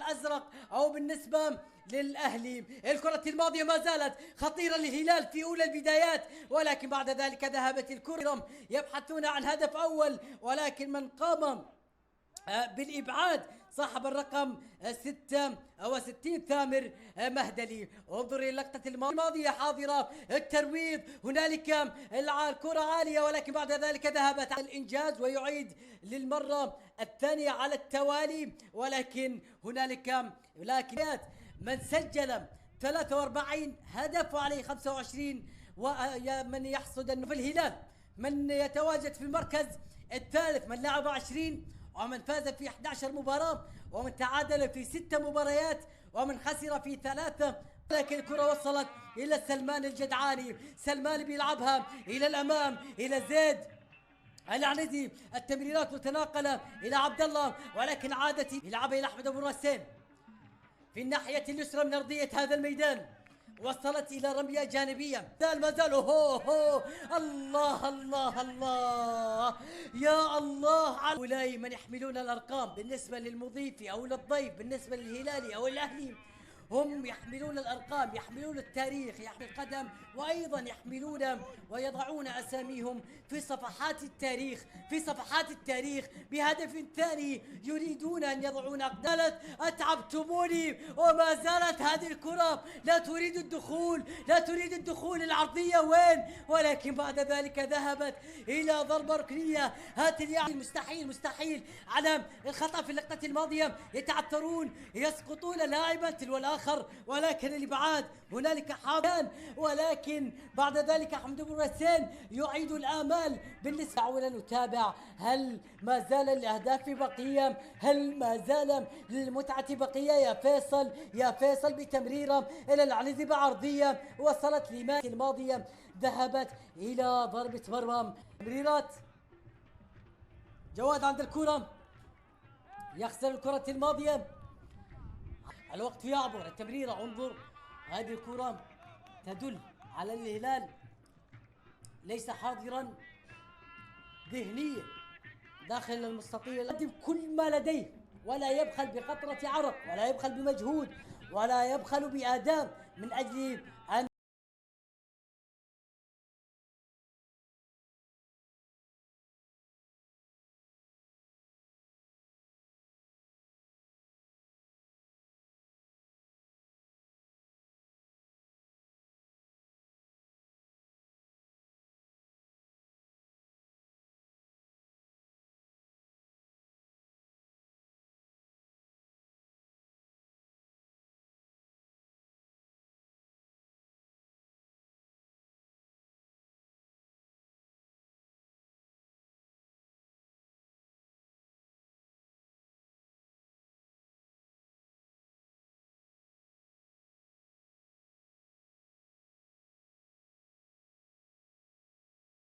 الأزرق أو بالنسبة للأهلي. الكرة الماضية ما زالت خطيرة للهلال في أولى البدايات، ولكن بعد ذلك ذهبت الكرة يبحثون عن هدف أول، ولكن من قام بالإبعاد صاحب الرقم 66 ثامر مهدلي. انظر إلى اللقطة الماضية حاضرة الترويض، هنالك الكرة عالية، ولكن بعد ذلك ذهبت على الإنجاز ويعيد للمرة الثانية على التوالي، ولكن هنالك من سجل 43 هدف وعليه 25، ومن يحصد أنه في الهلال من يتواجد في المركز الثالث، من لعب 20 ومن فاز في 11 مباراة ومن تعادل في 6 مباريات ومن خسر في 3. لكن الكرة وصلت إلى سلمان الجدعاني، سلمان بيلعبها إلى الأمام إلى زيد العنزي، التمريرات متناقلة إلى عبد الله، ولكن عادت يلعبها إلى أحمد أبو راسين في الناحية اليسرى من أرضية هذا الميدان، وصلت إلى رمية جانبية. ما زالوا هو الله الله الله يا الله على هؤلاء من يحملون الأرقام بالنسبة للمضيف أو للضيف، بالنسبة للهلالي أو الأهلي هم يحملون الأرقام، يحملون التاريخ، يحمل القدم، وأيضا يحملون ويضعون أساميهم في صفحات التاريخ، في صفحات التاريخ بهدف ثاني يريدون أن يضعون أقدام. أتعبتموني، وما زالت هذه الكرة لا تريد الدخول، لا تريد الدخول العرضية وين، ولكن بعد ذلك ذهبت إلى ضربة ركنية. هات الياعي مستحيل مستحيل على الخطأ في اللقطة الماضية، يتعثرون يسقطون لاعبا تلو الآخر، ولكن الإبعاد هنالك حاضر، ولكن بعد ذلك حمد بن رسين يعيد الآمال بالنسبة. أولا نتابع هل ما زال الأهداف بقية، هل ما زال للمتعة بقية. يا فيصل يا فيصل بتمريرة إلى العنزي بعرضية وصلت لما الماضية، ذهبت إلى ضربة مرمى. تمريرات جواد عند الكرة، يخسر الكرة الماضية، الوقت يعبر، التمريرة انظر هذه الكرة تدل على الهلال ليس حاضرا ذهنيا داخل المستطيل، يقدم كل ما لديه ولا يبخل بقطرة عرق ولا يبخل بمجهود ولا يبخل بآداب من أجل أن